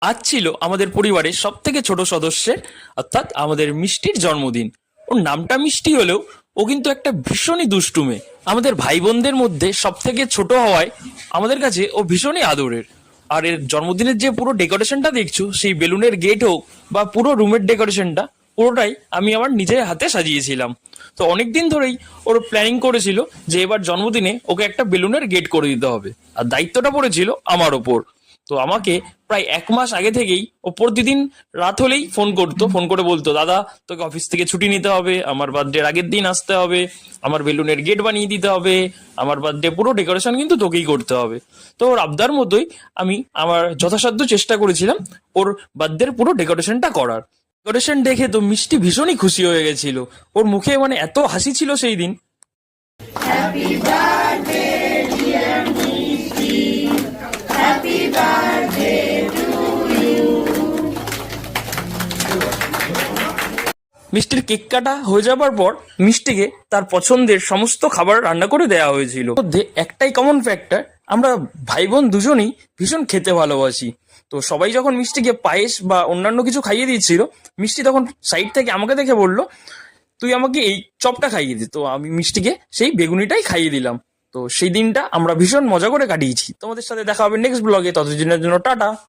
আজ ছিল আমাদের পরিবারের সব থেকে ছোট সদস্যের অর্থাৎ আমাদের মিষ্টির জন্মদিন। ওর নামটা মিষ্টি হলেও ও কিন্তু একটা ভীষণই দুষ্টু মেয়ে। আমাদের ভাই বোনদের মধ্যে সব থেকে ছোট হওয়ায় আমাদের কাছে ও ভীষণই আদরের। আর এর জন্মদিনের যে পুরো ডেকোরেশনটা দেখছো, সেই বেলুনের গেট হোক বা পুরো রুমের ডেকোরেশনটা, পুরোটাই আমি আমার নিজের হাতে সাজিয়েছিলাম। তো অনেক দিন ধরেই ওর প্ল্যানিং করেছিল যে এবার জন্মদিনে ওকে একটা বেলুনের গেট করে দিতে হবে, আর দায়িত্বটা পড়েছিল আমার ওপর। তো আমাকে প্রায় 1 মাস আগে থেকেই ও প্রতিদিন রাত হলেই ফোন করতো, ফোন করে বলতো, দাদা তোকে অফিস থেকে ছুটি নিতে হবে, আমার বার্থডের আগের দিন আসতে হবে, আমার বেলুনের গেট বানিয়ে দিতে হবে, আমার বার্থডে পুরো ডেকোরেশন কিন্তু তোকেই করতে হবে। তো ওর আবদার মতোই আমি আমার যথাসাধ্য চেষ্টা করেছিলাম ওর বার্থডের পুরো ডেকোরেশনটা করার। ডেকোরেশন দেখে তো মিষ্টি ভীষণই খুশি হয়ে গেছিল। ওর মুখে মানে এত হাসি ছিল সেই দিন। মিষ্টির কেক কাটা হয়ে যাবার পর মিষ্টিকে তার পছন্দের সমস্ত খাবার রান্না করে দেওয়া হয়েছিল। মধ্যে একটাই কমন ফ্যাক্টর, আমরা ভাই বোন দুজনেই ভীষণ খেতে ভালোবাসি। তো সবাই যখন মিষ্টিকে পায়েস বা অন্যান্য কিছু খাইয়ে দিচ্ছিল, মিষ্টি তখন সাইড থেকে আমাকে দেখে বলল, তুই আমাকে এই চপটা খাইয়ে দে। তো আমি মিষ্টিকে সেই বেগুনিটাই খাইয়ে দিলাম। তো সেই দিনটা আমরা ভীষণ মজা করে কাটিয়েছি। তোমাদের সাথে দেখা হবে নেক্সট ব্লগে, ততদিনের জন্য টাটা।